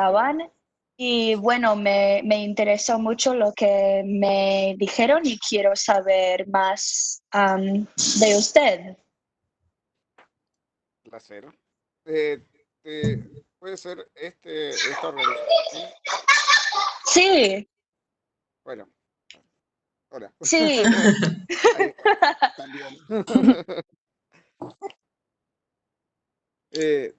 hablaban y bueno, me interesó mucho lo que me dijeron y quiero saber más de usted. Placer. Eh, ¿Puede ser esta organización? Sí, Bueno, hola. sí. Ahí también. Eh,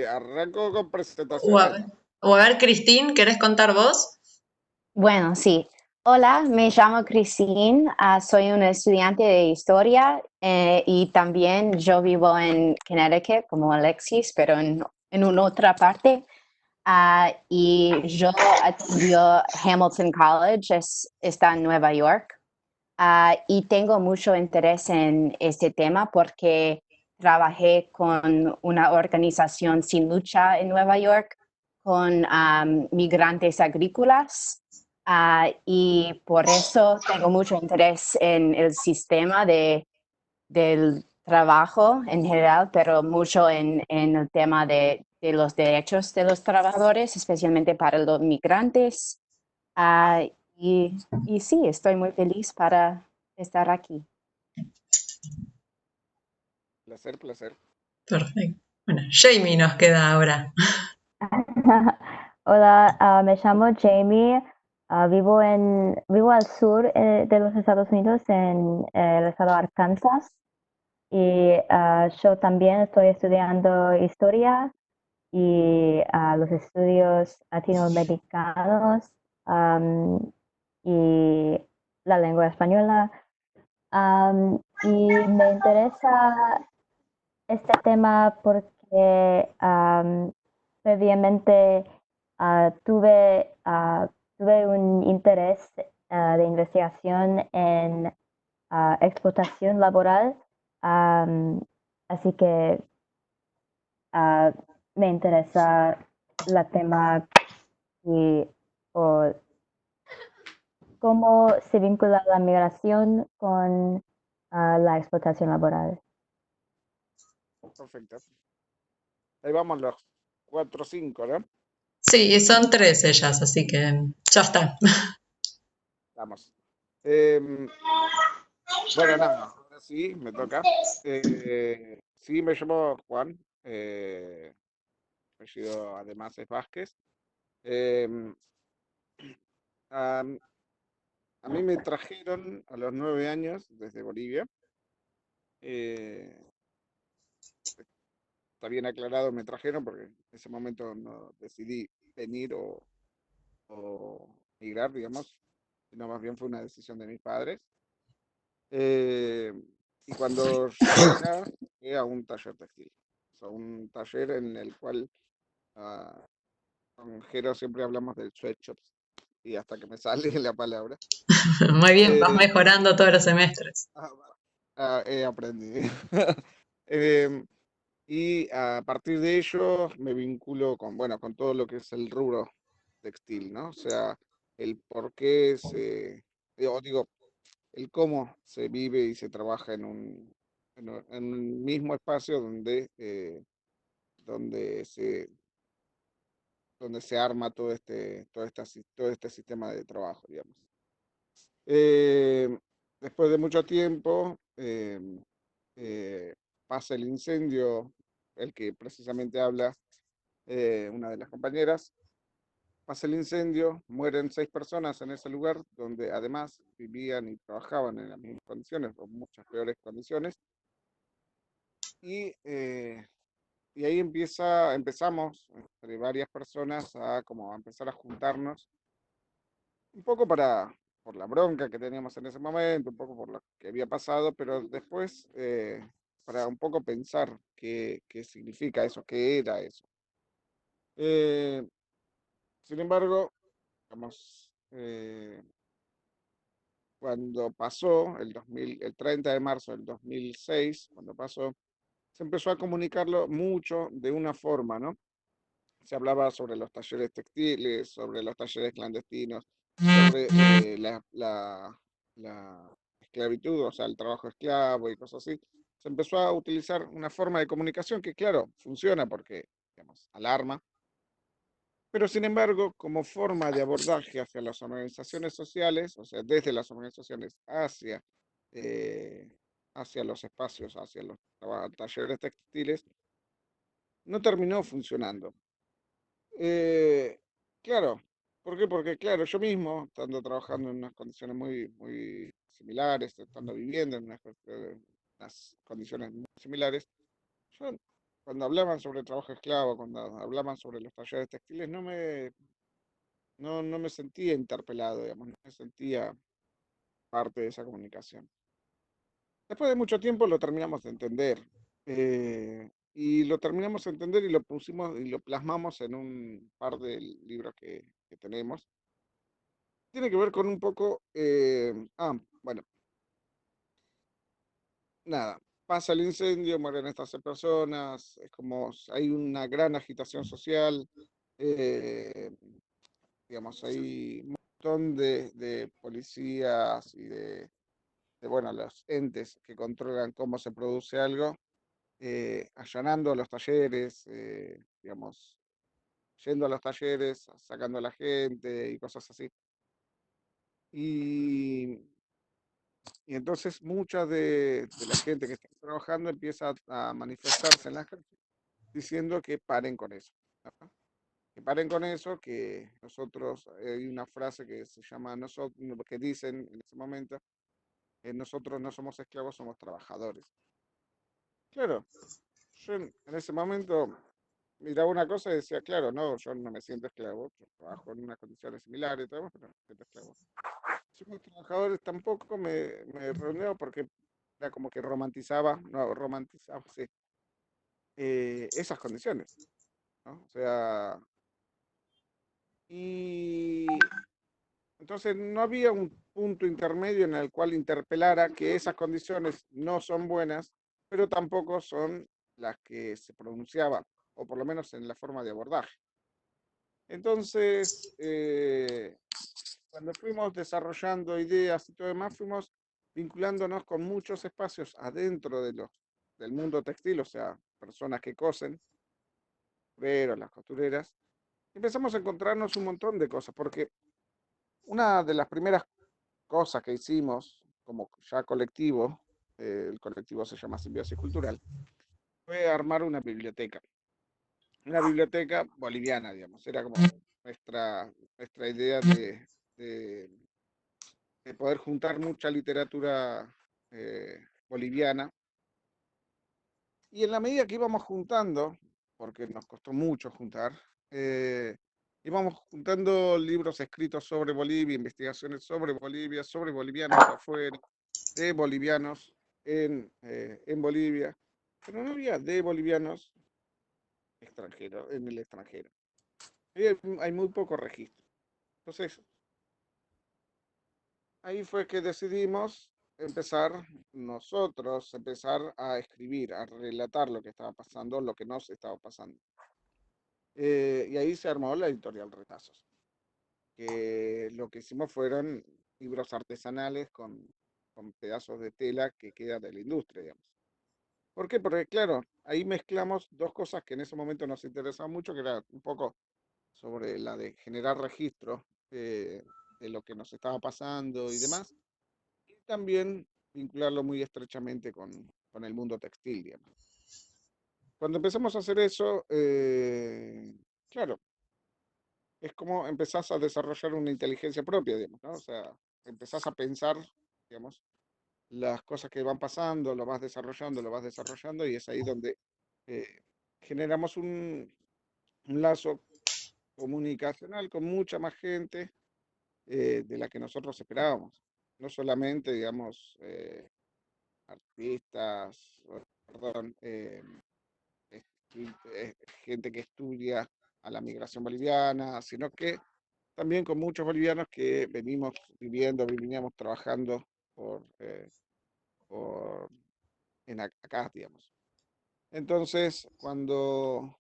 Arranco con O a presentaciones. ver, o a ver, Cristín, ¿querés contar vos? Bueno, sí. Hola, me llamo Christine, soy una estudiante de historia y también yo vivo en Connecticut como Alexis, pero en una otra parte. Y yo estudio Hamilton College, está en Nueva York. Y tengo mucho interés en este tema porque trabajé con una organización sin lucha en Nueva York con migrantes agrícolas. Y por eso tengo mucho interés en el sistema del trabajo en general, pero mucho en el tema de los derechos de los trabajadores, especialmente para los migrantes. Ah, y sí, estoy muy feliz para estar aquí. Placer, placer. Perfecto. Bueno, Jamie nos queda ahora. Hola, me llamo Jamie. Vivo al sur de los Estados Unidos, en el estado de Arkansas. Y yo también estoy estudiando historia y los estudios latinoamericanos, y la lengua española. Y me interesa este tema porque previamente ah, tuve, ah, tuve un interés de investigación en explotación laboral. Am, Así que ah, me interesa el tema y o cómo se vincula la migración con la explotación laboral. Perfecto. Ahí vamos los 4 o 5, ¿no? Sí, son tres ellas, así que ya está. Vamos. Bueno, nada, ahora sí, me toca. Sí, me llamo Juan. Apellido además es Vázquez. Em, a, a mí me trajeron a los 9 años desde Bolivia. Eh, Está bien aclarado, me trajeron porque en ese momento no decidí venir o migrar, digamos, sino más bien fue una decisión de mis padres. Eh, y cuando llegué acá, fui a un taller textil, o sea, un taller en el cual ah, con Jero siempre hablamos del sweatshops y hasta que me sale la palabra. Muy bien, vas Eh, mejorando todos los semestres. ah, He aprendido. Em, y a partir de ello me vinculo con, bueno, con todo lo que es el rubro textil, ¿no? O sea, el por qué digo, el cómo se vive y se trabaja en un mismo espacio donde se, donde se arma todo este sistema de trabajo, digamos. Eh, Después de mucho tiempo, eh, pasa el incendio, el que precisamente habla una de las compañeras. Pasa el incendio, mueren 6 personas en ese lugar, donde además vivían y trabajaban en las mismas condiciones, o muchas peores condiciones. Y, y ahí empezamos, entre varias personas, a empezar a juntarnos, un poco por la bronca que teníamos en ese momento, un poco por lo que había pasado, pero después para un poco pensar qué significa eso, qué era eso. Eh, Sin embargo, digamos, cuando pasó el 30 de marzo del 2006, cuando pasó, se empezó a comunicarlo mucho de una forma, ¿no? Se hablaba sobre los talleres textiles, sobre los talleres clandestinos, sobre la esclavitud, o sea, el trabajo esclavo y cosas así. Se empezó a utilizar una forma de comunicación que, claro, funciona porque, digamos, alarma, Pero sin embargo, como forma de abordaje hacia las organizaciones sociales, o sea, desde las organizaciones eh, hacia los espacios, hacia los talleres textiles, no terminó funcionando. Eh, claro, ¿por qué? Porque, claro, yo mismo, estando trabajando en unas condiciones muy similares, estando viviendo en unas condiciones muy similares, yo, cuando hablaban sobre el trabajo esclavo, cuando hablaban sobre los talleres textiles, no me sentía interpelado, digamos, no me sentía parte de esa comunicación. Después de mucho tiempo lo terminamos de entender. Y lo terminamos de entender y lo pusimos y lo plasmamos en un par de libros que tenemos. Tiene que ver con un poco, bueno, nada, pasa el incendio, mueren estas 6 personas, es como hay una gran agitación social, eh, digamos, hay un montón de policías y bueno, los entes que controlan cómo se produce algo, allanando los talleres, digamos, yendo a los talleres, sacando a la gente y cosas así. Y, y entonces mucha de la gente que está trabajando empieza a manifestarse en las calles diciendo que paren con eso, ¿no? Que paren con eso, que nosotros, hay una frase que se llama, que dicen en ese momento, nosotros no somos esclavos, somos trabajadores. Claro, yo en ese momento miraba una cosa y decía, claro, no, yo no me siento esclavo, yo trabajo en unas condiciones similares, pero no me siento esclavo. Somos trabajadores tampoco me reunía porque era como que romantizaba, sí, esas condiciones, ¿no? O sea, y entonces no había un punto intermedio en el cual interpelara que esas condiciones no son buenas, pero tampoco son las que se pronunciaban, o por lo menos en la forma de abordaje. Entonces, cuando fuimos desarrollando ideas y todo demás, fuimos vinculándonos con muchos espacios adentro del mundo textil, o sea, personas que cosen, pero las costureras, empezamos a encontrarnos un montón de cosas, porque una de las primeras cosas que hicimos como ya colectivo, el colectivo se llama Simbiosis Cultural, fue armar una biblioteca boliviana, digamos, era como nuestra idea de de poder juntar mucha literatura boliviana. Y en la medida que íbamos juntando, porque nos costó mucho juntar, íbamos juntando libros escritos sobre Bolivia, investigaciones sobre bolivianos afuera, de bolivianos en Bolivia, pero no había de bolivianos extranjeros, en el extranjero. Hay muy poco registro. Entonces, ahí fue que decidimos empezar a escribir, a relatar lo que estaba pasando, lo que nos estaba pasando. Y ahí se armó la editorial Retazos, que lo que hicimos fueron libros artesanales con pedazos de tela que queda de la industria, digamos. ¿Por qué? Porque, claro, ahí mezclamos dos cosas que en ese momento nos interesaban mucho, que era un poco sobre la de generar registro de lo que nos estaba pasando y demás, y también vincularlo muy estrechamente con el mundo textil, digamos. Cuando empezamos a hacer eso, claro, es como empezás a desarrollar una inteligencia propia, digamos, ¿no? O sea, empezás a pensar, digamos, las cosas que van pasando, lo vas desarrollando, y es ahí donde eh, generamos un lazo comunicacional con mucha más gente de la que nosotros esperábamos. No solamente, digamos, artistas, perdón, gente que estudia a la migración boliviana, sino que también con muchos bolivianos que venimos veníamos trabajando por acá, digamos. Entonces, cuando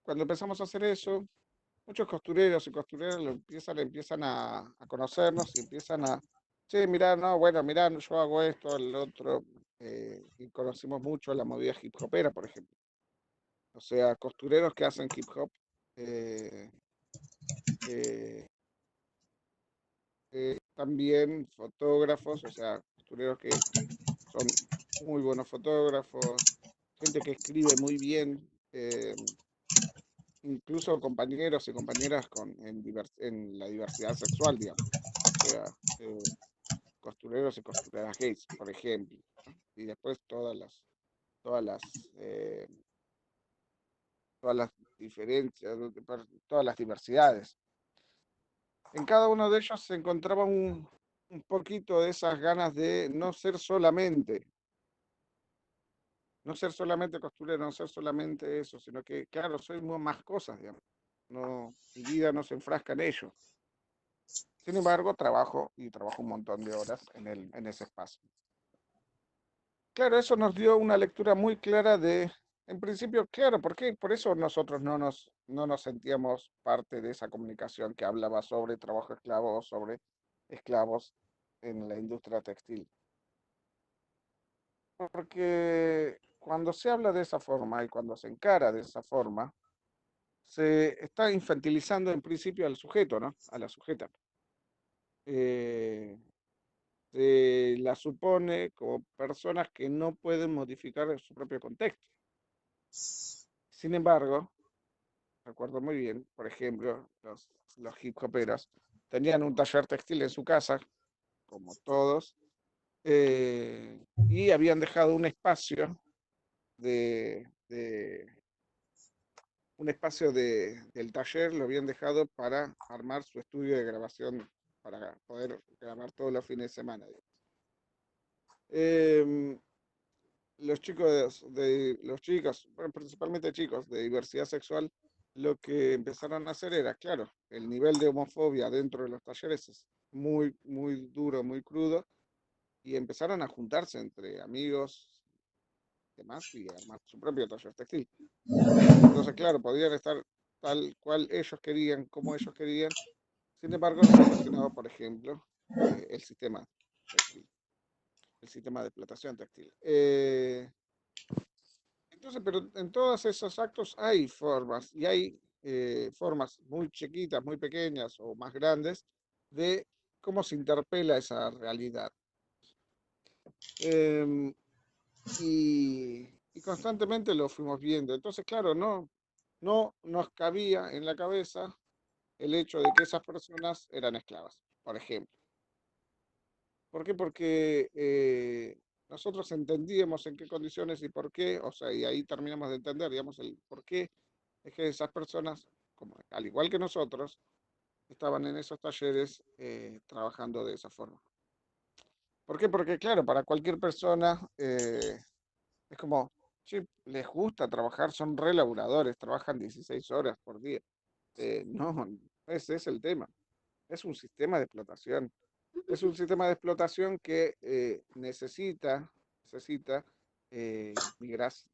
empezamos a hacer eso, muchos costureros y costureras empiezan a conocernos y empiezan a, sí, mirá, no, bueno, mirá, yo hago esto, el otro, y conocimos mucho la movida hip hopera, por ejemplo. O sea, costureros que hacen hip hop eh, eh, también fotógrafos, o sea, costureros que son muy buenos fotógrafos, gente que escribe muy bien, incluso compañeros y compañeras en la diversidad sexual, digamos. O sea, costureros y costureras gays, por ejemplo, ¿no? Y después todas las, eh, todas las diferencias, todas las diversidades. En cada uno de ellos se encontraba un poquito de esas ganas de no ser solamente costurero, no ser solamente eso, sino que, claro, soy más cosas, digamos. No, mi vida no se enfrasca en ello. Sin embargo, trabajo y trabajo un montón de horas en ese espacio. Claro, eso nos dio una lectura muy clara en principio, claro, ¿por qué? Por eso nosotros no nos sentíamos parte de esa comunicación que hablaba sobre trabajo esclavo o sobre esclavos en la industria textil. Porque cuando se habla de esa forma y cuando se encara de esa forma, se está infantilizando en principio al sujeto, ¿no? A la sujeta. Eh, Se la supone como personas que no pueden modificar su propio contexto. Sin embargo, recuerdo muy bien, por ejemplo, los hip hoperos tenían un taller textil en su casa, como todos, y habían dejado un espacio del taller, lo habían dejado para armar su estudio de grabación, para poder grabar todos los fines de semana. Em, los chicos, bueno, principalmente chicos de diversidad sexual, lo que empezaron a hacer era, claro, el nivel de homofobia dentro de los talleres es muy, muy duro, muy crudo, y empezaron a juntarse entre amigos y demás y armar su propio taller textil. Entonces, claro, podían estar tal cual ellos querían, como ellos querían, sin embargo, se cuestionaba, por ejemplo, el sistema textil, el sistema de explotación textil. Entonces, pero en todos esos actos hay formas, y hay formas muy chiquitas, muy pequeñas o más grandes, de cómo se interpela esa realidad. Em, y constantemente lo fuimos viendo. Entonces, claro, no nos cabía en la cabeza el hecho de que esas personas eran esclavas, por ejemplo. ¿Por qué? Porque nosotros entendíamos en qué condiciones y por qué, o sea, y ahí terminamos de entender, digamos, el por qué es que esas personas, como, al igual que nosotros, estaban en esos talleres trabajando de esa forma. ¿Por qué? Porque, claro, para cualquier persona es como, sí, les gusta trabajar, son re laburadores, trabajan 16 horas por día. No, ese es el tema. Es un sistema de explotación. Es un sistema de explotación que necesita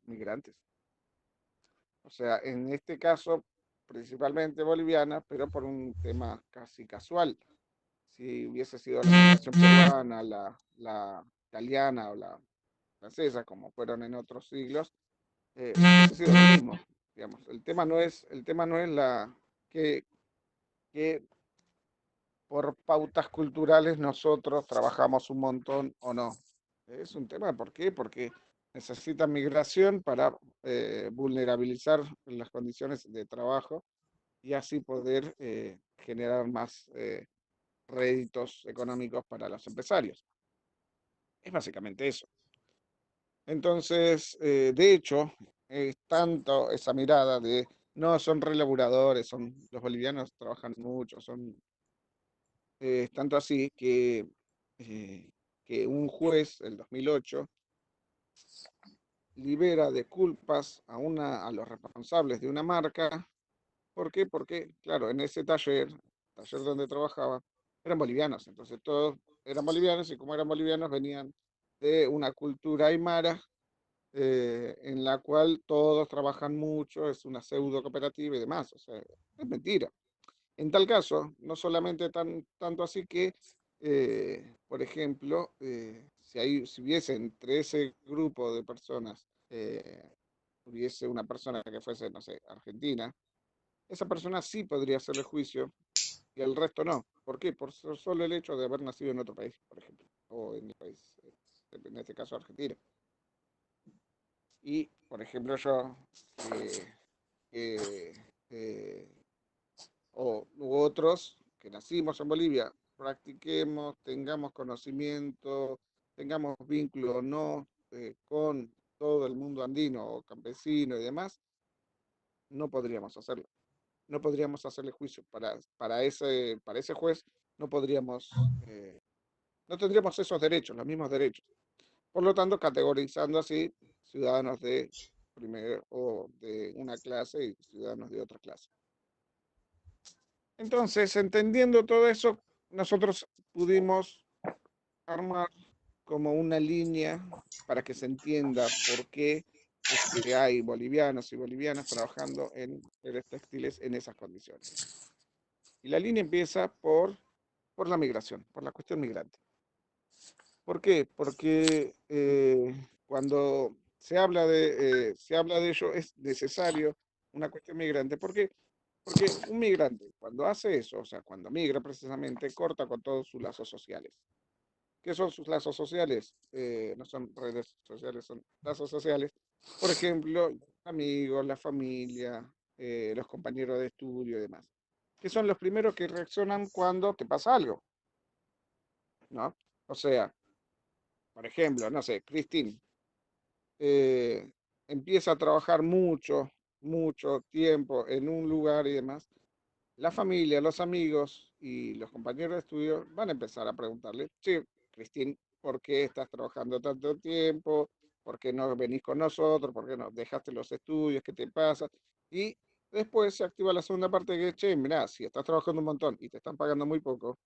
migrantes. O sea, en este caso, principalmente boliviana, pero por un tema casi casual. Si hubiese sido la migración peruana, la italiana o la francesa, como fueron en otros siglos, hubiese sido lo mismo. Digamos. El tema no es que, que por pautas culturales nosotros trabajamos un montón o no. Es un tema, ¿por qué? Porque necesitan migración para vulnerabilizar las condiciones de trabajo y así poder generar más réditos económicos para los empresarios. Es básicamente eso. Entonces, de hecho, es tanto esa mirada de, no, son relaboradores, los bolivianos trabajan mucho, tanto así que un juez, el 2008, libera de culpas a los responsables de una marca. ¿Por qué? Porque, claro, en ese taller donde trabajaba, eran bolivianos. Entonces todos eran bolivianos y como eran bolivianos venían de una cultura aymara en la cual todos trabajan mucho, es una pseudo cooperativa y demás. O sea, es mentira. En tal caso, no solamente tanto así que, por ejemplo, si hubiese entre ese grupo de personas, hubiese una persona que fuese, no sé, argentina, esa persona sí podría hacerle juicio y el resto no. ¿Por qué? Por solo el hecho de haber nacido en otro país, por ejemplo, o en mi país, en este caso Argentina. Y, por ejemplo, yo, eh, eh, u otros que nacimos en Bolivia, practiquemos, tengamos conocimiento, tengamos vínculo o no con todo el mundo andino o campesino y demás, no podríamos hacerlo. No podríamos hacerle juicio. Para ese juez no podríamos, no tendríamos esos derechos, los mismos derechos. Por lo tanto, categorizando así ciudadanos de primer o de una clase y ciudadanos de otra clase. Entonces, entendiendo todo eso, nosotros pudimos armar como una línea para que se entienda por qué es que hay bolivianos y bolivianas trabajando en mujeres textiles en esas condiciones. Y la línea empieza por la migración, por la cuestión migrante. ¿Por qué? Porque cuando se habla de ello es necesario una cuestión migrante. ¿Por qué? Porque un migrante, cuando hace eso, o sea, cuando migra precisamente, corta con todos sus lazos sociales. ¿Qué son sus lazos sociales? No son redes sociales, son lazos sociales. Por ejemplo, amigos, la familia, los compañeros de estudio y demás. Que son los primeros que reaccionan cuando te pasa algo, ¿no? O sea, por ejemplo, no sé, Cristín empieza a trabajar mucho tiempo en un lugar y demás. La familia, los amigos y los compañeros de estudio van a empezar a preguntarle, sí, Cristín, ¿por qué estás trabajando tanto tiempo? ¿Por qué no venís con nosotros? ¿Por qué no dejaste los estudios? ¿Qué te pasa? Y después se activa la segunda parte que, che, mirá, si estás trabajando un montón y te están pagando muy poco,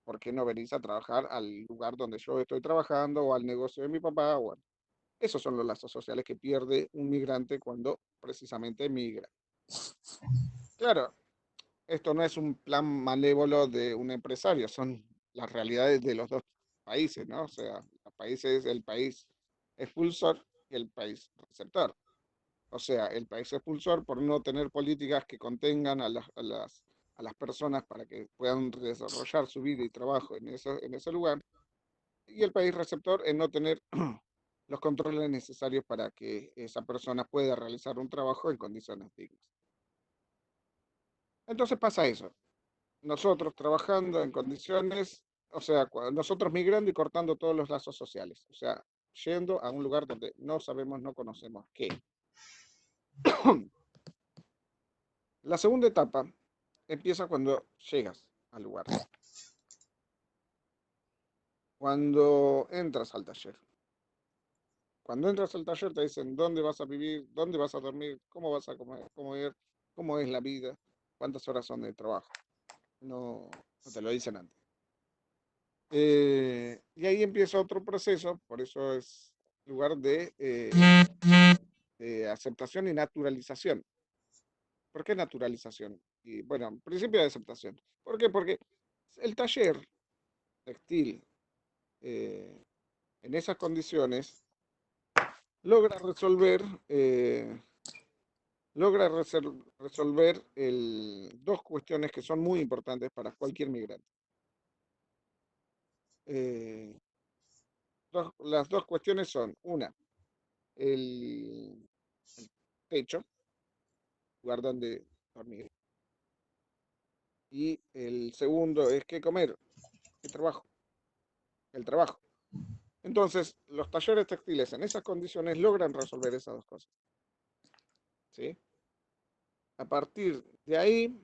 ¿por qué no venís a trabajar al lugar donde yo estoy trabajando o al negocio de mi papá? Bueno, esos son los lazos sociales que pierde un migrante cuando precisamente migra. Claro, esto no es un plan malévolo de un empresario, son las realidades de los dos países, ¿no? O sea, el país expulsor y el país receptor. O sea, el país expulsor por no tener políticas que contengan a las personas para que puedan desarrollar su vida y trabajo en ese lugar, y el país receptor en no tener los controles necesarios para que esa persona pueda realizar un trabajo en condiciones dignas. Entonces pasa eso. Nosotros trabajando en condiciones, o sea, nosotros migrando y cortando todos los lazos sociales, o sea, yendo a un lugar donde no sabemos, no conocemos qué. La segunda etapa empieza cuando llegas al lugar, cuando entras al taller. Cuando entras al taller te dicen dónde vas a vivir, dónde vas a dormir, cómo vas a comer, cómo es la vida, cuántas horas son de trabajo. No, no te lo dicen antes. Y ahí empieza otro proceso, por eso es lugar de aceptación y naturalización. ¿Por qué naturalización? Y bueno, principio de aceptación. ¿Por qué? Porque el taller textil en esas condiciones logra resolver, resolver dos cuestiones que son muy importantes para cualquier migrante. Las dos cuestiones son, una, el techo, lugar donde dormir. Y el segundo es qué comer, qué trabajo, el trabajo. Entonces, los talleres textiles en esas condiciones logran resolver esas dos cosas. ¿Sí? A partir de ahí,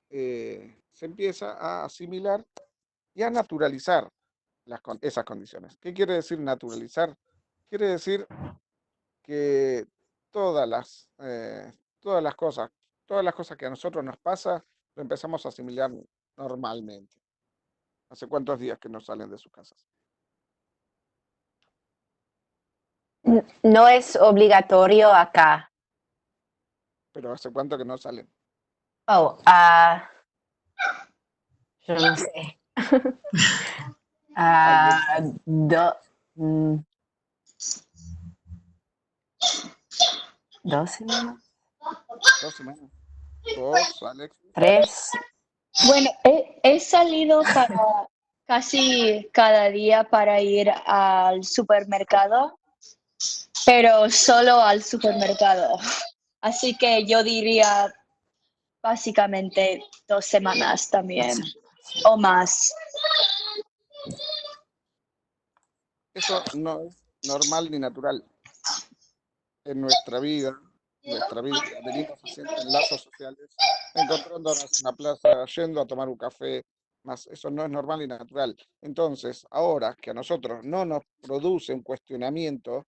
se empieza a asimilar y a naturalizar esas condiciones. ¿Qué quiere decir naturalizar? Quiere decir que todas las, eh, todas las cosas, todas las cosas que a nosotros nos pasa, lo empezamos a asimilar normalmente. ¿Hace cuántos días que no salen de sus casas? No es obligatorio acá. Pero ¿hace cuánto que no salen? Oh, yo no sé. ¿Alguien? 2 semanas. 2 semanas. ¿Vos, Alex? 3. Bueno, he salido para casi cada día para ir al supermercado, pero solo al supermercado. Así que yo diría básicamente 2 semanas también o más. Eso no es normal ni natural. En nuestra vida, venimos haciendo enlazos sociales, encontrándonos en la plaza, yendo a tomar un café, más eso no es normal y natural. Entonces, ahora que a nosotros no nos produce un cuestionamiento, o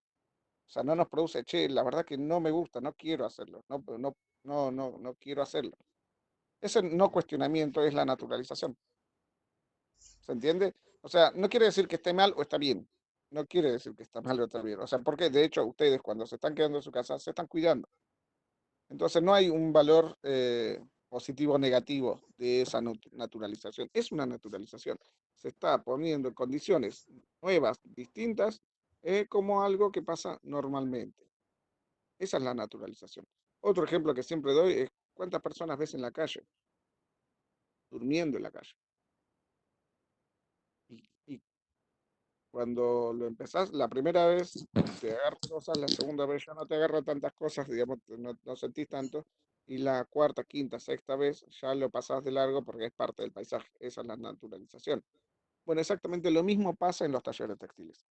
sea, no nos produce, che, la verdad que no me gusta, no quiero hacerlo, no quiero hacerlo. Ese no cuestionamiento es la naturalización. ¿Se entiende? O sea, no quiere decir que esté mal o está bien. No quiere decir que está mal o está bien. O sea, porque de hecho ustedes cuando se están quedando en su casa se están cuidando. Entonces no hay un valor positivo o negativo de esa naturalización. Es una naturalización. Se está poniendo en condiciones nuevas, distintas, como algo que pasa normalmente. Esa es la naturalización. Otro ejemplo que siempre doy es cuántas personas ves en la calle, durmiendo en la calle. Y cuando lo empezás, la primera vez te agarra cosas, la segunda vez ya no te agarra tantas cosas, digamos, no sentís tanto, y la cuarta, quinta, sexta vez ya lo pasás de largo porque es parte del paisaje. Esa es la naturalización. Bueno, exactamente lo mismo pasa en los talleres textiles.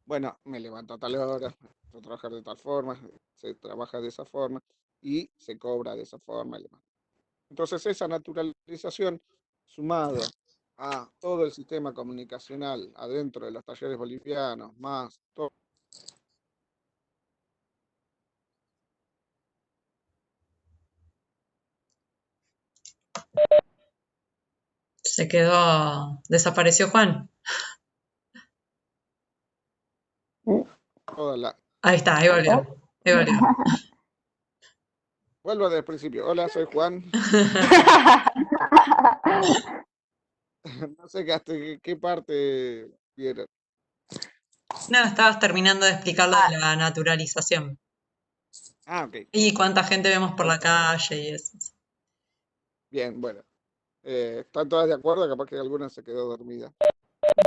Bueno, me levanto a tal hora, a trabajar de tal forma, se trabaja de esa forma y se cobra de esa forma y demás. Entonces esa naturalización, sumado a todo el sistema comunicacional adentro de los talleres bolivianos, más todo. Se quedó, desapareció Juan. Toda la... Ahí está, ahí volvió. Oh. Ahí volvió. Vuelvo desde el principio. Hola, soy Juan. No sé qué parte vieron. No, estabas terminando de explicar lo de la naturalización. Ah, ok. Y cuánta gente vemos por la Ok. calle y eso. Bien, bueno. ¿Están todas de acuerdo? Capaz que alguna se quedó dormida.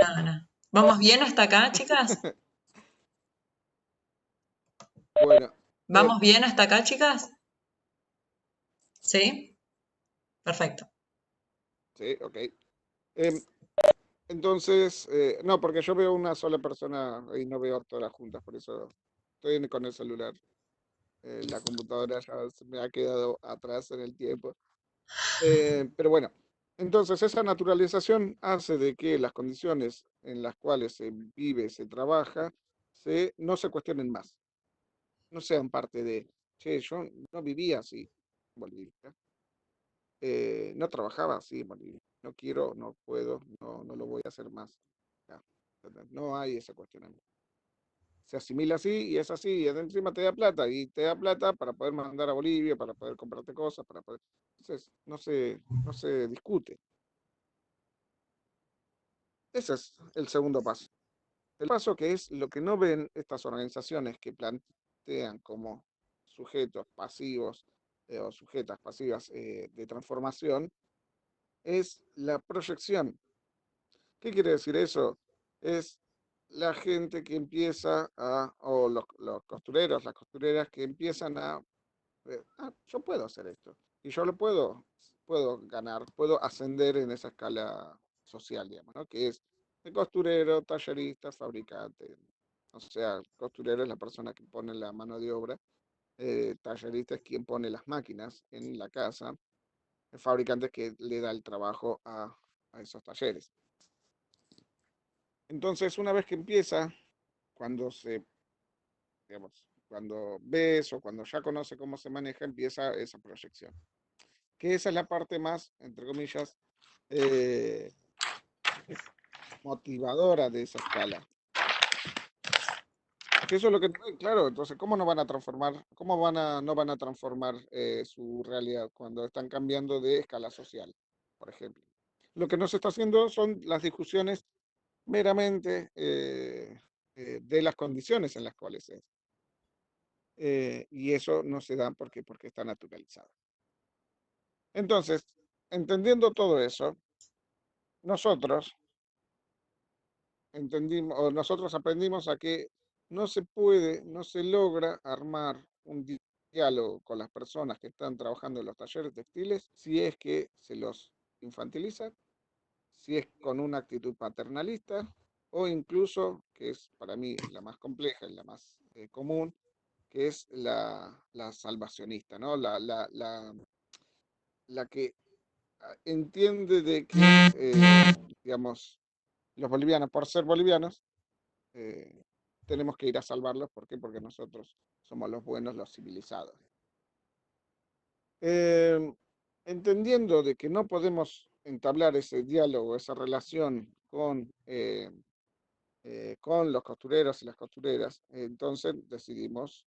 No, no. ¿Vamos bien hasta acá, chicas? Bueno, ¿Vamos bien hasta acá, chicas? ¿Sí? Perfecto. sí, ok. Em, entonces, no, porque yo veo una sola persona y no veo todas las juntas, por eso estoy con el celular. La computadora ya se me ha quedado atrás en el tiempo. Pero bueno, entonces esa naturalización hace de que las condiciones en las cuales se vive, se trabaja, no se cuestionen más, no sean parte de, che, yo no vivía así en Bolivia, no trabajaba así en Bolivia, no quiero, no puedo, no lo voy a hacer más. Ya, ¿entendés? No hay ese cuestionamiento. Se asimila así y es así, y encima te da plata para poder mandar a Bolivia, para poder comprarte cosas, para poder... Entonces, no se discute. Ese es el segundo paso. El paso que es lo que no ven estas organizaciones que plantean como sujetos pasivos o sujetas pasivas de transformación, es la proyección. ¿Qué quiere decir eso? Es la gente que empieza o los costureros, las costureras que empiezan yo puedo hacer esto. Y yo lo puedo ganar, puedo ascender en esa escala social, digamos, ¿no? Que es el costurero, tallerista, fabricante. O sea, el costurero es la persona que pone la mano de obra, tallerista es quien pone las máquinas en la casa, el fabricante es que le da el trabajo a esos talleres. Entonces, una vez que empieza, cuando digamos, cuando ves o cuando ya conoce cómo se maneja, empieza esa proyección. Que esa es la parte más, entre comillas, eh, motivadora de esa escala. Que eso es lo que, claro, entonces, ¿cómo no van a transformar, no van a transformar su realidad cuando están cambiando de escala social, por ejemplo? Lo que no se está haciendo son las discusiones meramente de las condiciones en las cuales es. y eso no se da porque está naturalizado. Entonces, entendiendo todo eso, nosotros nosotros aprendimos a que no se puede, no se logra armar un diálogo con las personas que están trabajando en los talleres textiles si es que se los infantiliza, si es con una actitud paternalista o incluso, que es para mí la más compleja y la más común, que es la salvacionista, ¿no? La que entiende de que, digamos, los bolivianos, por ser bolivianos, eh, tenemos que ir a salvarlos. ¿Por qué? Porque nosotros somos los buenos, los civilizados. Eh, Entendiendo de que no podemos entablar ese diálogo, esa relación con los costureros y las costureras, entonces decidimos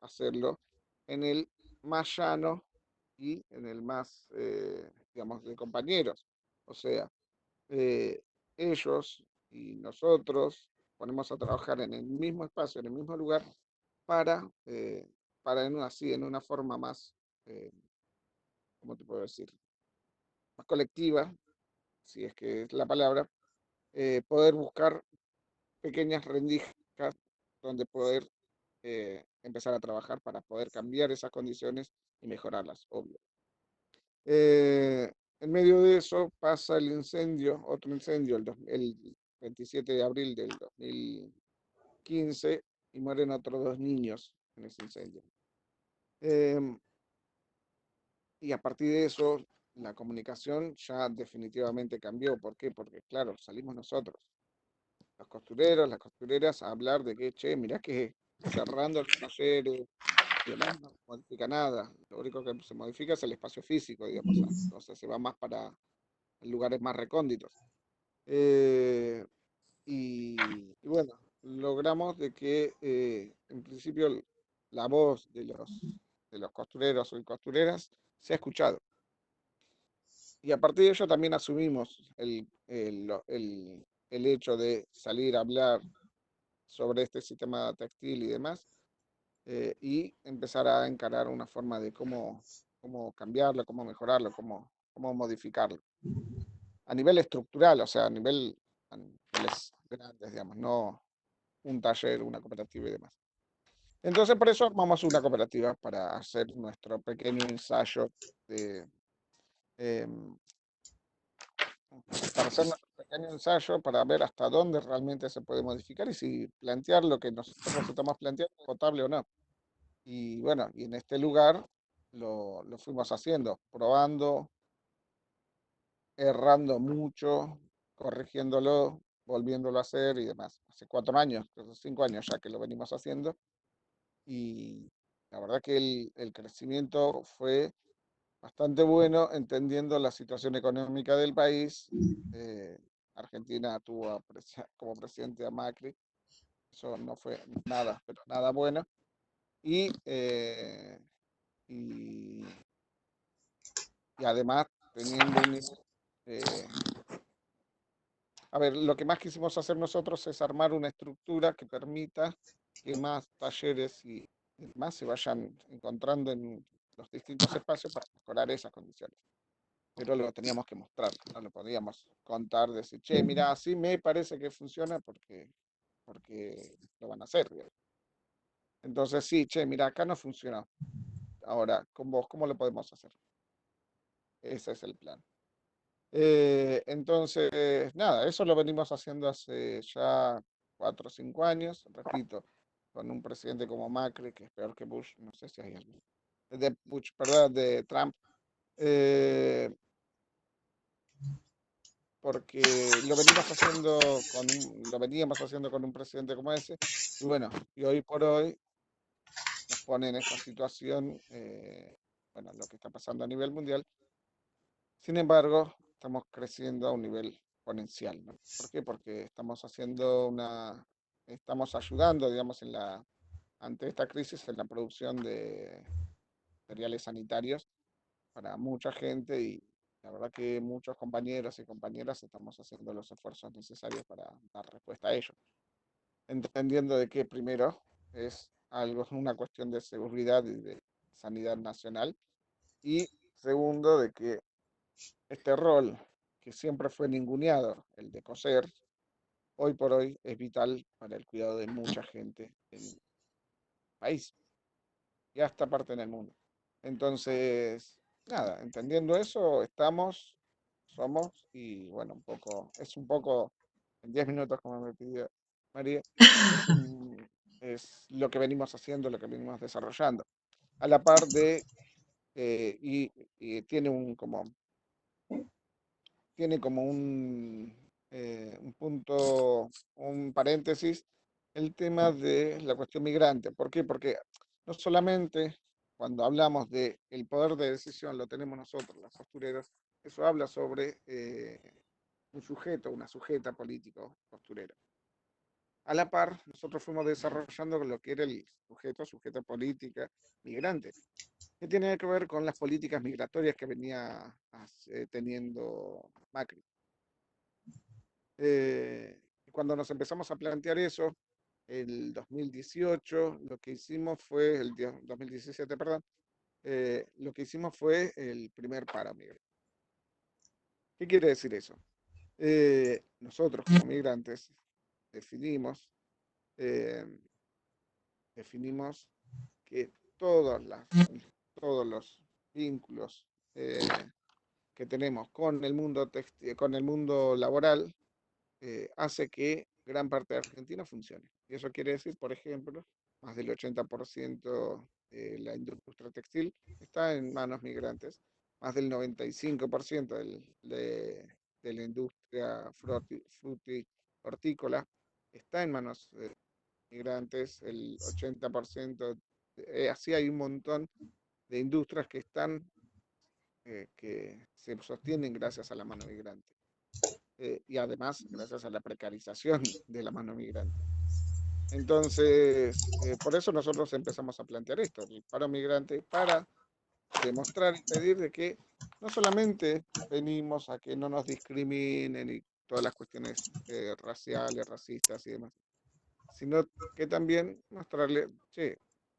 hacerlo en el más llano y en el más, digamos, de compañeros. O sea, eh, ellos y nosotros ponemos a trabajar en el mismo espacio, en el mismo lugar, para así, en una forma más, ¿cómo te puedo decir? Más colectiva, si es que es la palabra, poder buscar pequeñas rendijas donde poder empezar a trabajar para poder cambiar esas condiciones y mejorarlas, obvio. En medio de eso pasa el incendio, otro incendio, el 27 de abril del 2015, y mueren otros 2 niños en ese incendio. Y a partir de eso, la comunicación ya definitivamente cambió. ¿Por qué? Porque, claro, salimos nosotros, los costureros, las costureras, a hablar de que, che, mirá que cerrando los talleres y demás no modifica nada. Lo único que se modifica es el espacio físico, digamos. O sea, se va más para lugares más recónditos. Eh, y bueno, logramos de que en principio la voz de los costureros y costureras se ha escuchado. Y a partir de ello también asumimos el hecho de salir a hablar sobre este sistema textil y demás, y empezar a encarar una forma de cómo cambiarlo, cómo mejorarlo, cómo modificarlo. A nivel estructural, o sea, a niveles grandes, digamos, no un taller, una cooperativa y demás. Entonces, por eso armamos una cooperativa para hacer nuestro pequeño ensayo de, em, para hacer nuestro pequeño ensayo para ver hasta dónde realmente se puede modificar y si plantear lo que nosotros estamos planteando es potable o no. Y bueno, y en este lugar lo fuimos haciendo, probando, errando mucho, corrigiéndolo, volviéndolo a hacer y demás. Hace 4 años, 5 años ya que lo venimos haciendo, y la verdad que el crecimiento fue bastante bueno, entendiendo la situación económica del país. Eh, Argentina tuvo como presidente a Macri, eso no fue nada, pero nada bueno. Y, y, y además teniendo un nivel, a ver, lo que más quisimos hacer nosotros es armar una estructura que permita que más talleres y demás se vayan encontrando en los distintos espacios para mejorar esas condiciones. Pero lo teníamos que mostrar, no lo podíamos contar, decir, che, mira, así me parece que funciona porque lo van a hacer, digamos. Entonces, sí, che, mira, acá no funcionó. Ahora, con vos, ¿cómo lo podemos hacer? Ese es el plan. Entonces, nada, eso lo venimos haciendo hace ya 4 o 5 años, repito, con un presidente como Macri, que es peor que Bush, no sé si hay alguien, de Bush, perdón, de Trump, eh, porque lo veníamos haciendo con un presidente como ese, y bueno, y hoy por hoy nos pone en esta situación, bueno, lo que está pasando a nivel mundial. Sin embargo, estamos creciendo a un nivel exponencial, ¿no? ¿Por qué? Porque estamos ayudando, digamos, ante esta crisis en la producción de materiales sanitarios para mucha gente, y la verdad que muchos compañeros y compañeras estamos haciendo los esfuerzos necesarios para dar respuesta a ello, entendiendo de que primero es una cuestión de seguridad y de sanidad nacional. Y segundo, de que este rol que siempre fue ninguneado, el de coser, hoy por hoy es vital para el cuidado de mucha gente en el país y hasta parte en el mundo. Entonces, nada, entendiendo eso, somos, y bueno, es un poco, en 10 minutos, como me pidió María, es lo que venimos haciendo, lo que venimos desarrollando. A la par de, y tiene como un punto, un paréntesis, el tema de la cuestión migrante. ¿Por qué? Porque no solamente cuando hablamos de el poder de decisión lo tenemos nosotros, las costureras, eso habla sobre un sujeto, una sujeta político costurera. A la par, nosotros fuimos desarrollando lo que era el sujeta política migrante, que tiene que ver con las políticas migratorias que venía teniendo Macri. Cuando nos empezamos a plantear eso, el 2018, lo que hicimos fue, 2017, perdón, lo que hicimos fue el primer paro migrante. ¿Qué quiere decir eso? Nosotros como migrantes definimos, eh, definimos que todos los vínculos que tenemos con el mundo con el mundo laboral hace que gran parte de Argentina funcione. Y eso quiere decir, por ejemplo, más del 80% de la industria textil está en manos migrantes, más del 95% de la industria hortícola está en manos migrantes, el 80%, así hay un montón de industrias que que se sostienen gracias a la mano migrante. Y además gracias a la precarización de la mano migrante. Entonces, por eso nosotros empezamos a plantear esto, el paro migrante, para demostrar y pedir de que no solamente venimos a que no nos discriminen y todas las cuestiones raciales, racistas y demás, sino que también mostrarle, che,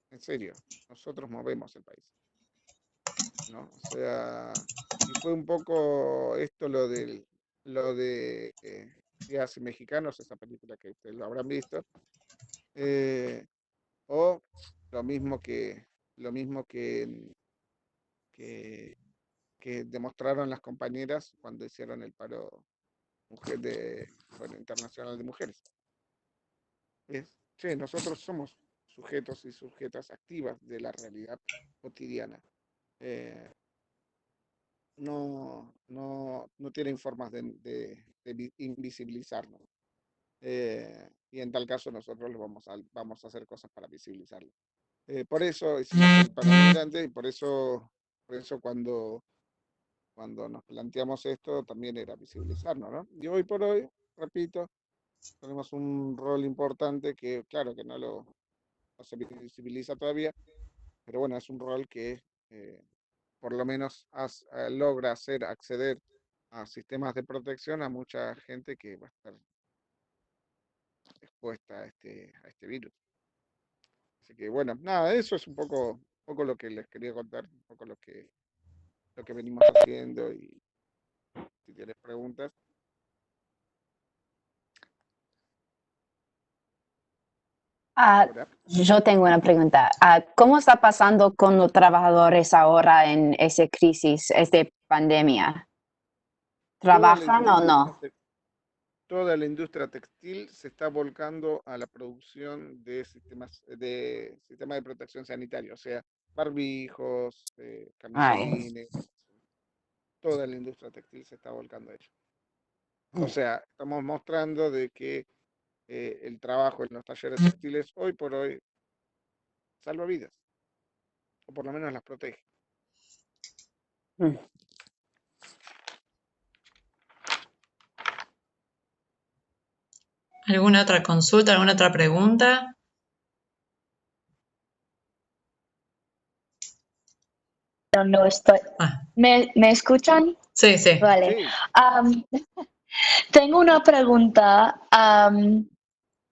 en serio, nosotros movemos el país, ¿no? O sea, y fue un poco esto lo de Días Mexicanos, esa película que ustedes lo habrán visto, o lo mismo que, que demostraron las compañeras cuando hicieron el paro internacional de mujeres. Che, nosotros somos sujetos y sujetas activas de la realidad cotidiana. No tienen formas de invisibilizarnos. Y en tal caso nosotros vamos a hacer cosas para visibilizarlo. Por eso hicimos el paro migrante y por eso cuando nos planteamos esto también era visibilizarnos, ¿no? Y hoy por hoy, repito, tenemos un rol importante que, claro, que no se visibiliza todavía, pero bueno, es un rol que por lo menos logra hacer acceder a sistemas de protección a mucha gente que va a estar expuesta a este virus. Así que bueno, nada, eso es un poco lo que les quería contar, un poco lo que venimos haciendo, y si tienes preguntas. Hola. Yo tengo una pregunta. ¿Cómo está pasando con los trabajadores ahora en esa crisis, esta pandemia? ¿Trabajan o no? Toda la industria textil se está volcando a la producción de sistemas de protección sanitaria, o sea, barbijos, camisolines, toda la industria textil se está volcando a ello. O sea, estamos mostrando de que el trabajo en los talleres textiles hoy por hoy salva vidas, o por lo menos las protege. ¿Alguna otra consulta, alguna otra pregunta? No estoy. ¿Me escuchan? Sí, sí. Vale. Sí. Tengo una pregunta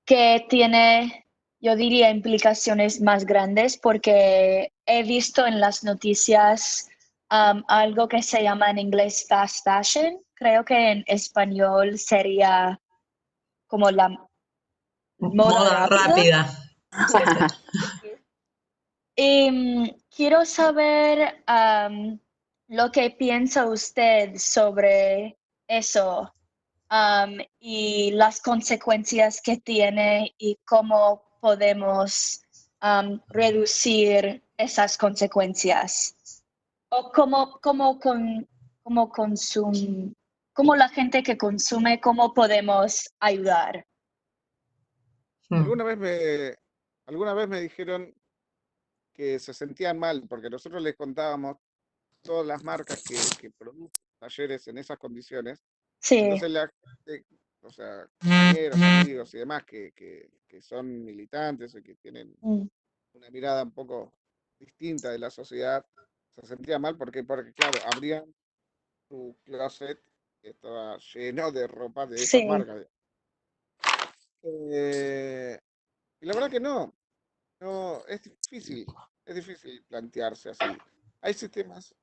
que tiene yo diría, implicaciones más grandes porque he visto en las noticias algo que se llama en inglés fast fashion. Creo que en español sería como la moda Moda rápida. rápida. Sí, sí. Quiero saber lo que piensa usted sobre eso, y las consecuencias que tiene y cómo podemos reducir esas consecuencias. O cómo la gente que consume, cómo podemos ayudar. Mm. Alguna vez me dijeron que se sentían mal porque nosotros les contábamos todas las marcas que producen talleres en esas condiciones. Sí, Entonces la gente, o sea, compañeros, amigos y demás que son militantes o que tienen una mirada un poco distinta de la sociedad, se sentían mal porque claro, abrían su closet que estaba lleno de ropa de esas sí, marcas. Eh, y la verdad que no, es difícil plantearse así. Hay sistemas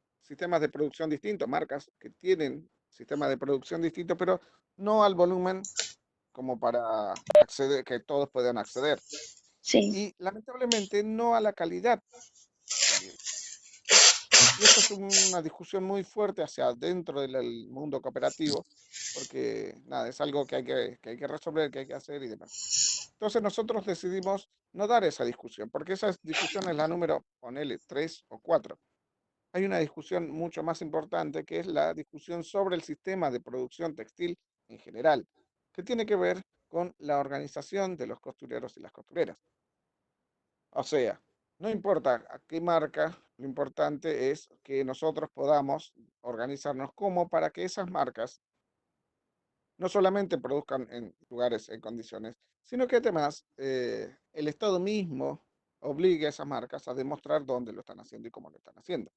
de producción distintos, marcas que tienen sistemas de producción distintos, pero no al volumen como para acceder, que todos puedan acceder. sí, Y lamentablemente no a la calidad también. Y esto es una discusión muy fuerte hacia dentro del mundo cooperativo, porque nada, es algo que hay que resolver, que hay que hacer y demás. Entonces nosotros decidimos no dar esa discusión, porque esa discusión es la número, ponele, 3 o 4. Hay una discusión mucho más importante que es la discusión sobre el sistema de producción textil en general, que tiene que ver con la organización de los costureros y las costureras. O sea, no importa a qué marca, lo importante es que nosotros podamos organizarnos como para que esas marcas no solamente produzcan en lugares en condiciones, sino que además el Estado mismo obligue a esas marcas a demostrar dónde lo están haciendo y cómo lo están haciendo.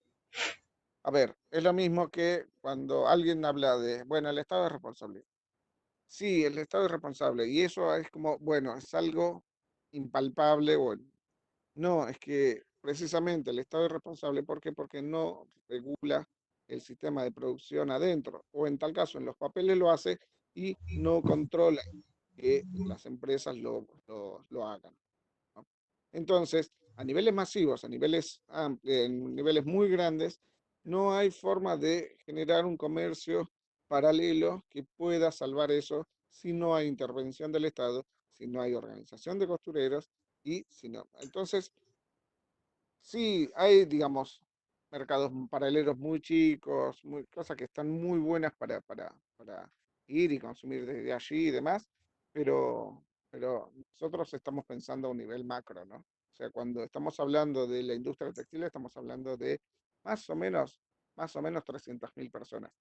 A ver, es lo mismo que cuando alguien habla de, bueno, el Estado es responsable. Sí, el Estado es responsable y eso es como, bueno, es algo impalpable. Bueno, no, es que precisamente el Estado es responsable. ¿Por qué? Porque no regula el sistema de producción adentro, o en tal caso en los papeles lo hace y no controla que las empresas lo hagan, ¿no? Entonces, a niveles masivos, en niveles muy grandes, no hay forma de generar un comercio paralelo que pueda salvar eso si no hay intervención del Estado, si no hay organización de costureros y si no. Entonces, sí, hay, digamos, mercados paralelos muy chicos, cosas que están muy buenas para ir y consumir desde allí y demás, pero nosotros estamos pensando a un nivel macro, ¿no? O sea, cuando estamos hablando de la industria textil, estamos hablando de más o menos, más o menos 300.000 personas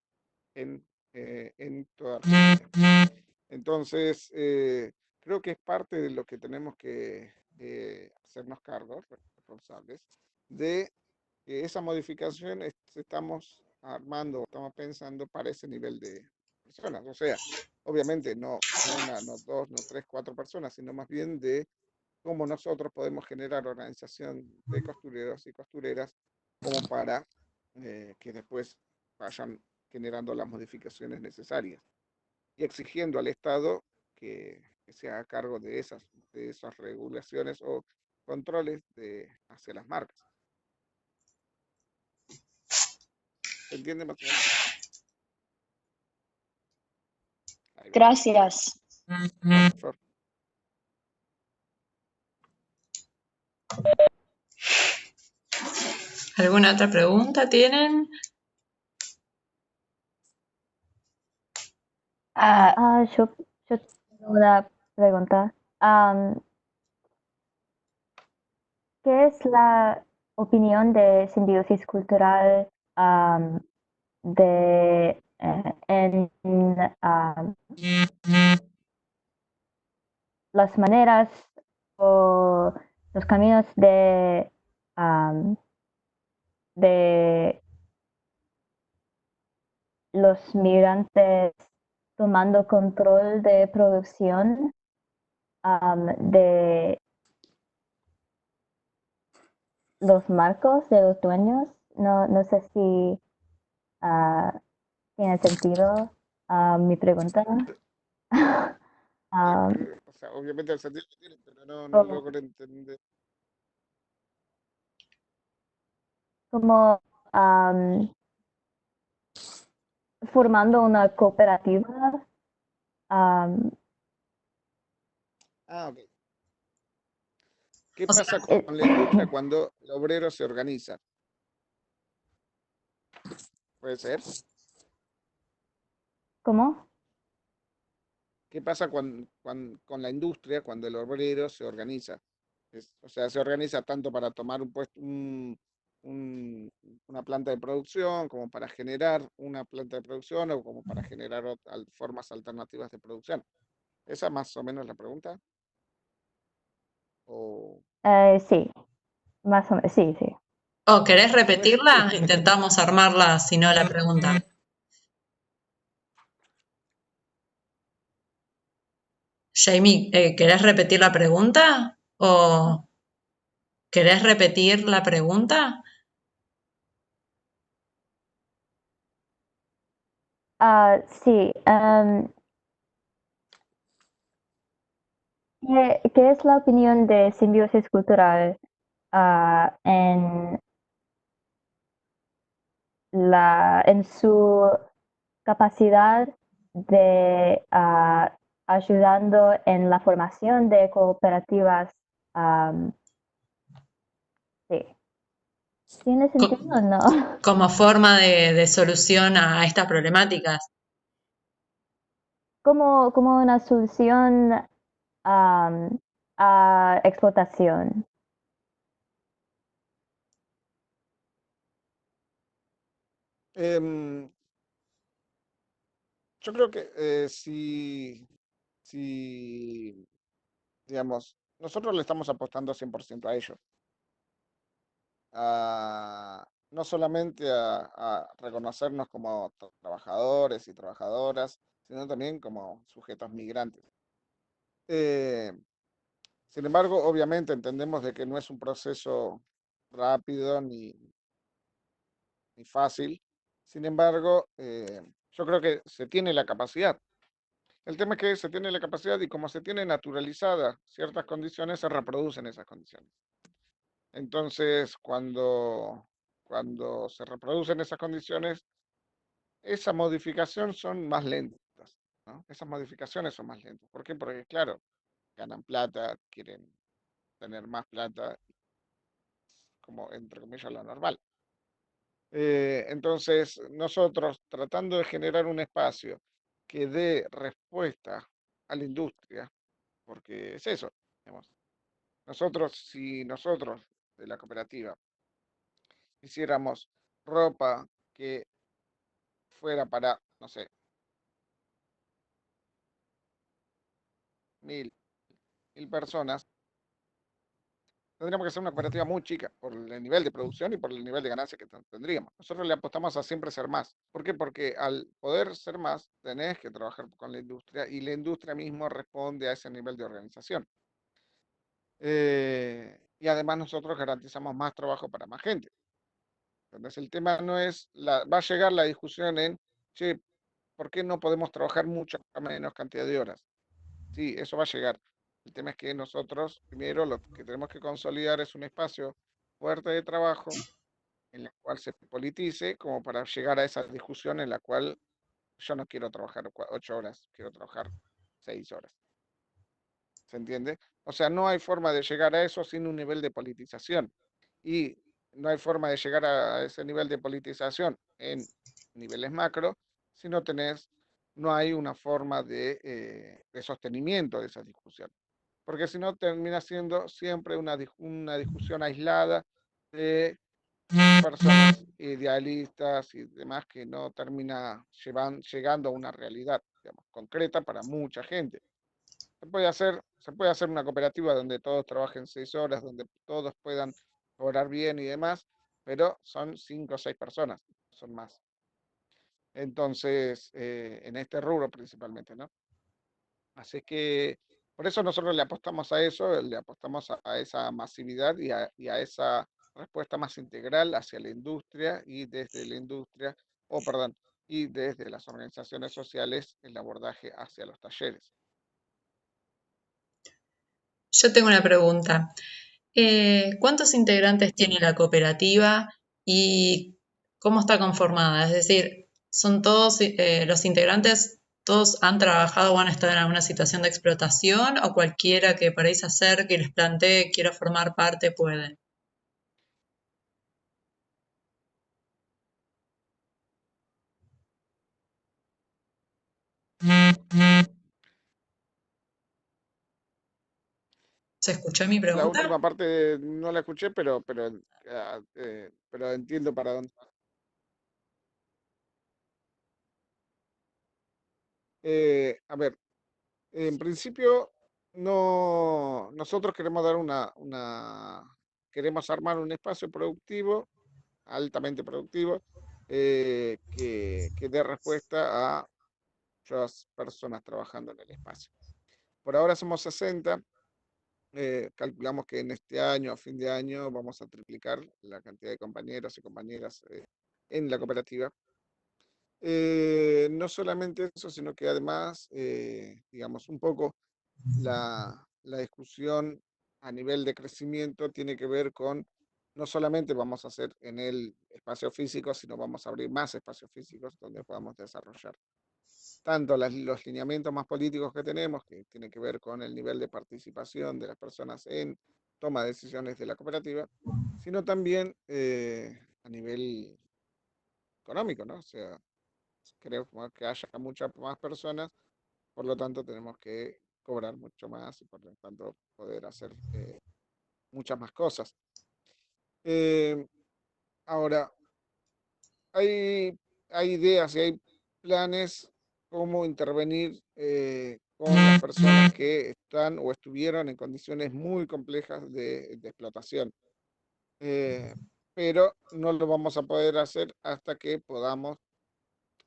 en, en toda Argentina. Entonces, creo que es parte de lo que tenemos que hacernos cargos, responsables, de que esa modificación estamos armando, estamos pensando para ese nivel de personas. O sea, obviamente no una, no dos, no tres, cuatro personas, sino más bien de cómo nosotros podemos generar organización de costureros y costureras como para que después vayan generando las modificaciones necesarias y exigiendo al Estado que se haga cargo de esas regulaciones o controles hacia las marcas. ¿Se entiende más o menos? Ahí va. gracias. Gracias, Flor. ¿Alguna otra pregunta tienen? Yo tengo una pregunta. ¿Qué es la opinión de simbiosis cultural en las maneras o los caminos de los migrantes tomando control de producción de los marcos de los dueños. No sé si tiene sentido mi pregunta. Ah, O sea, obviamente el sentido que tiene, pero no como, logro entender. como, am, formando una cooperativa. am, Ah, ok. ¿Qué O sea, pasa eh, con la industria cuando el obrero se organiza? ¿Puede ser? ¿Cómo? ¿Qué pasa con la industria cuando el obrero se organiza? O sea, se organiza tanto para tomar un puesto, una planta de producción, como para generar una planta de producción o como para generar formas alternativas de producción. ¿Esa más o menos la pregunta? O... Sí, más o menos, sí, sí. ¿o querés Bueno, repetirla? Intentamos armarla, si no, la pregunta. Jamie, ¿querés repetir la pregunta? ¿O querés repetir la pregunta? Sí. ¿Qué es la opinión de simbiosis cultural en en su capacidad de ayudando en la formación de cooperativas? Sí. ¿Tiene sentido o no? Como forma de solución a estas problemáticas. Como una solución a explotación. em, yo creo que si, digamos, nosotros le estamos apostando 100% a ello. No solamente a reconocernos como trabajadores y trabajadoras, sino también como sujetos migrantes. Eh, Sin embargo, obviamente entendemos de que no es un proceso rápido ni fácil. Sin embargo, yo creo que se tiene la capacidad. El tema es que se tiene la capacidad y como se tiene naturalizadas ciertas condiciones, se reproducen esas condiciones. Entonces, cuando se reproducen esas condiciones, esa modificación son más lentas, ¿no? Esas modificaciones son más lentas. ¿Por qué? Porque, claro, ganan plata, quieren tener más plata, como entre comillas lo normal. Entonces, nosotros tratando de generar un espacio que dé respuesta a la industria, porque es eso, digamos. Si nosotros de la cooperativa hiciéramos ropa que fuera para, no sé, 1000 personas, tendríamos que ser una cooperativa muy chica por el nivel de producción y por el nivel de ganancia que tendríamos. Nosotros le apostamos a siempre ser más. ¿Por qué? Porque al poder ser más, tenés que trabajar con la industria y la industria mismo responde a ese nivel de organización. Y además nosotros garantizamos más trabajo para más gente. Entonces el tema no es, va a llegar la discusión en, che, ¿por qué no podemos trabajar mucha menos cantidad de horas? Sí, eso va a llegar. El tema es que nosotros, primero, lo que tenemos que consolidar es un espacio fuerte de trabajo en el cual se politice, como para llegar a esa discusión en la cual yo no quiero trabajar 8 horas, quiero trabajar 6 horas. ¿Se entiende? O sea, no hay forma de llegar a eso sin un nivel de politización. Y no hay forma de llegar a ese nivel de politización en niveles macro si no hay una forma de sostenimiento de esa discusión. Porque si no termina siendo siempre una discusión aislada de personas idealistas y demás que no termina llegando a una realidad, digamos, concreta para mucha gente. Se puede hacer una cooperativa donde todos trabajen 6 horas, donde todos puedan cobrar bien y demás, pero son 5 o 6 personas, son más. Entonces, en este rubro principalmente, ¿no? Así que por eso nosotros le apostamos a eso, le apostamos a esa masividad y a esa respuesta más integral hacia la industria y desde la industria, y desde las organizaciones sociales el abordaje hacia los talleres. Yo tengo una pregunta. ¿Cuántos integrantes tiene la cooperativa y cómo está conformada? Es decir, ¿son todos los integrantes, todos han trabajado o han estado en alguna situación de explotación o cualquiera que por ahí se acerque y les plantee quiero formar parte puede? ¿Se escuchó mi La pregunta? última parte no la escuché, pero entiendo para dónde. A ver, en principio nosotros queremos dar queremos armar un espacio productivo, altamente productivo, que dé respuesta a muchas personas trabajando en el espacio. Por ahora somos 60. Calculamos que en este año, a fin de año, vamos a triplicar la cantidad de compañeros y compañeras en la cooperativa. No solamente eso, sino que además, digamos, un poco la discusión a nivel de crecimiento tiene que ver con, no solamente vamos a hacer en el espacio físico, sino vamos a abrir más espacios físicos donde podamos desarrollar tanto los lineamientos más políticos que tenemos, que tiene que ver con el nivel de participación de las personas en toma de decisiones de la cooperativa, sino también a nivel económico, ¿no? O sea, queremos que haya muchas más personas, por lo tanto tenemos que cobrar mucho más y por lo tanto poder hacer muchas más cosas. Eh, Ahora, hay ideas y hay planes cómo intervenir con las personas que están o estuvieron en condiciones muy complejas de explotación. Eh, pero no lo vamos a poder hacer hasta que podamos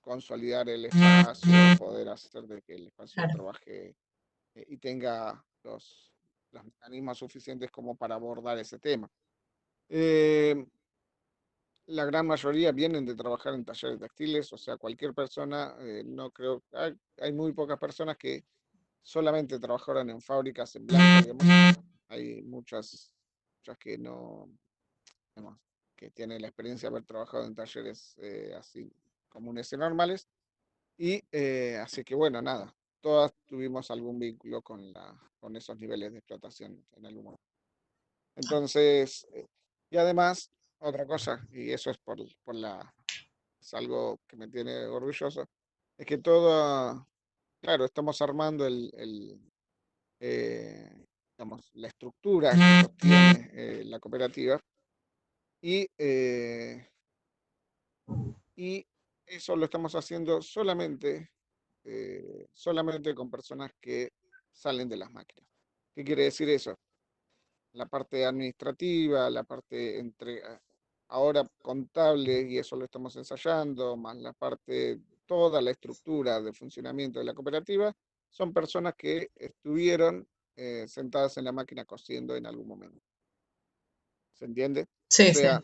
consolidar el espacio, poder hacer de que el espacio Claro. trabaje y tenga los mecanismos suficientes como para abordar ese tema. La gran mayoría vienen de trabajar en talleres textiles, o sea, cualquier persona, no creo, hay muy pocas personas que solamente trabajaron en fábricas en blanco, digamos. Hay muchas que no, digamos, que tienen la experiencia de haber trabajado en talleres así comunes y normales. Y así que bueno, nada, todas tuvimos algún vínculo con esos niveles de explotación en algún momento. Entonces, y además, otra cosa, y eso es es algo que me tiene orgulloso, es que claro, estamos armando digamos, la estructura que sostiene la cooperativa y, y eso lo estamos haciendo solamente con personas que salen de las máquinas. ¿Qué quiere decir eso? La parte administrativa, la parte ahora contable, y eso lo estamos ensayando, más toda la estructura de funcionamiento de la cooperativa, son personas que estuvieron sentadas en la máquina cosiendo en algún momento. ¿Se entiende? Sí, O sea,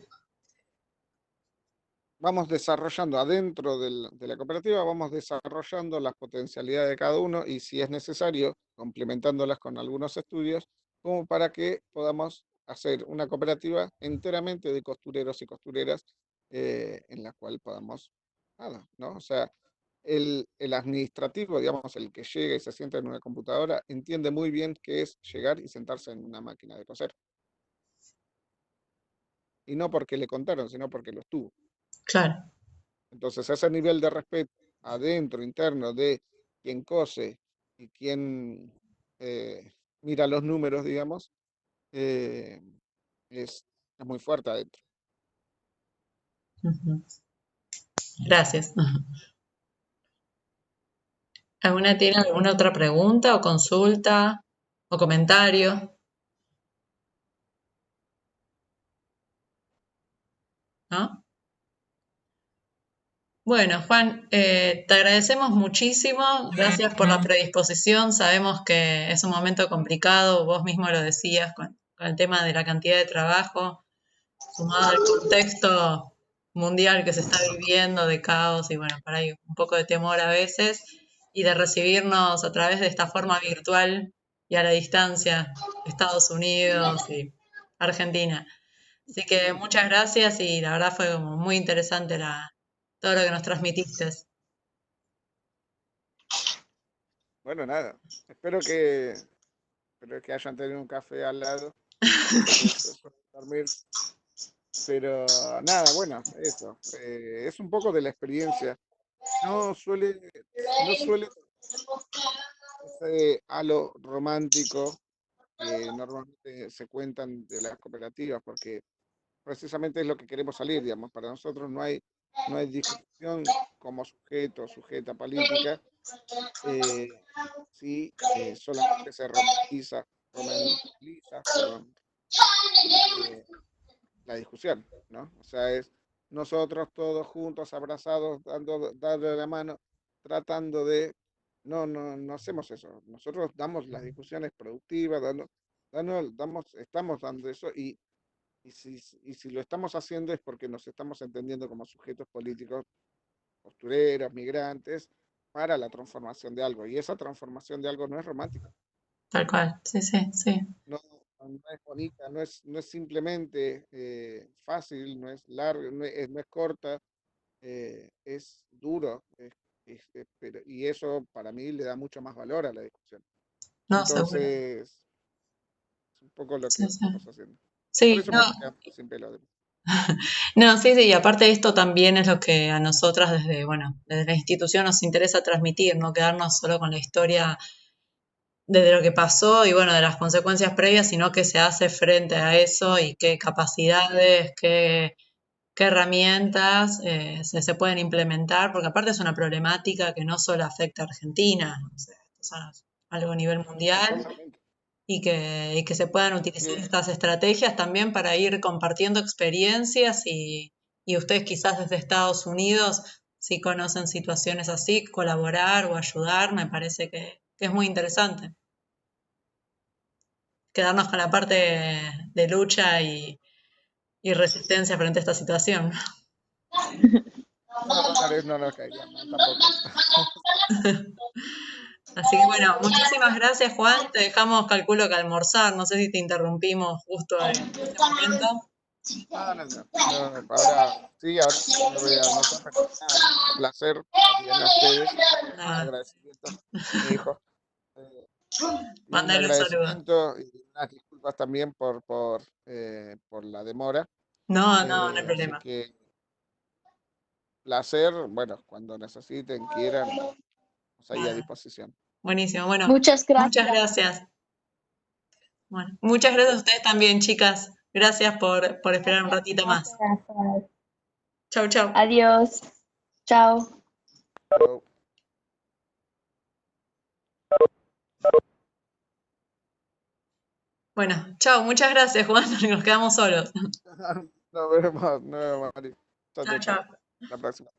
vamos desarrollando adentro de la cooperativa, vamos desarrollando las potencialidades de cada uno y si es necesario, complementándolas con algunos estudios, como para que podamos hacer una cooperativa enteramente de costureros y costureras en la cual podamos, nada, ¿no? O sea, el administrativo, digamos, el que llega y se sienta en una computadora, entiende muy bien qué es llegar y sentarse en una máquina de coser. Y no porque le contaron, sino porque lo estuvo. claro. Entonces, ese nivel de respeto adentro, interno, de quien cose y quien mira los números, digamos, eh, es muy fuerte adentro. Ujú. Gracias. ¿Tiene alguna otra pregunta o consulta o comentario? ¿No? Bueno, Juan, te agradecemos muchísimo. Gracias por la predisposición. Sabemos que es un momento complicado, vos mismo lo decías con el tema de la cantidad de trabajo. sumado al contexto mundial que se está viviendo de caos y bueno, por ahí un poco de temor a veces y de recibirnos a través de esta forma virtual y a la distancia, Estados Unidos y Argentina. Así que muchas gracias y la verdad fue como muy interesante todo lo que nos transmitiste. Bueno, nada, espero que hayan tenido un café al lado antes de dormir. Pero nada, bueno, eso. Es un poco de la experiencia. No suele ese halo romántico que normalmente se cuentan de las cooperativas, porque precisamente es lo que queremos salir, digamos. Para nosotros no hay discusión como sujeto, sujeta política, si solamente se romantiza, perdón, eh, la discusión, ¿no? O sea, es nosotros todos juntos, abrazados, dando la mano, tratando de... No hacemos eso. Nosotros damos las discusiones productivas, estamos dando eso y si lo estamos haciendo es porque nos estamos entendiendo como sujetos políticos, postureros, migrantes, para la transformación de algo. Y esa transformación de algo no es romántica. Tal cual, sí, sí, sí. No, no es bonita, no es simplemente fácil, no es larga, no es corta, es duro. Y eso para mí le da mucho más valor a la discusión. No, seguro. Entonces, es un poco lo que Sí, sí. estamos haciendo. Por Sí, eso no, me estoy quedando sin pelo. no, sí, sí, y aparte de esto también es lo que a nosotras desde, bueno, desde la institución nos interesa transmitir, no quedarnos solo con la historia desde lo que pasó y bueno, de las consecuencias previas, sino que se hace frente a eso y qué capacidades, qué herramientas se pueden implementar, porque aparte es una problemática que no solo afecta a Argentina, o sea, esto es algo a nivel mundial Exactamente. y que se puedan utilizar estas estrategias también para ir compartiendo experiencias y ustedes quizás desde Estados Unidos, si conocen situaciones así, colaborar o ayudar, me parece que es muy interesante. Quedarnos con la parte de lucha y resistencia frente a esta situación. Unos dólares no nos caerían mal tampoco. Así que bueno, muchísimas gracias Juan, te dejamos calculo que almorzar, no sé si te interrumpimos justo en este momento. No, ahora sí, ahora me voy a almorzar, pero nada, un placer también a ustedes, un Nada, agradecimiento a mi hijo, eh, y un mandale un saludo. agradecimiento y unas disculpas también por la demora. No, no, no hay Así problema. que placer, bueno, cuando necesiten, quieran, estamos ahí a Nada. disposición. Buenísimo, bueno, Muchas muchas gracias. gracias. Bueno, muchas gracias a ustedes también, chicas. Gracias por esperar un ratito más. Gracias. Chau, chau. Adiós. Chao. Pero, Bueno, chau, muchas gracias, Juan. Nos quedamos solos. nos vemos, Mari. Chao, Chau, chao, chao. chau. La próxima.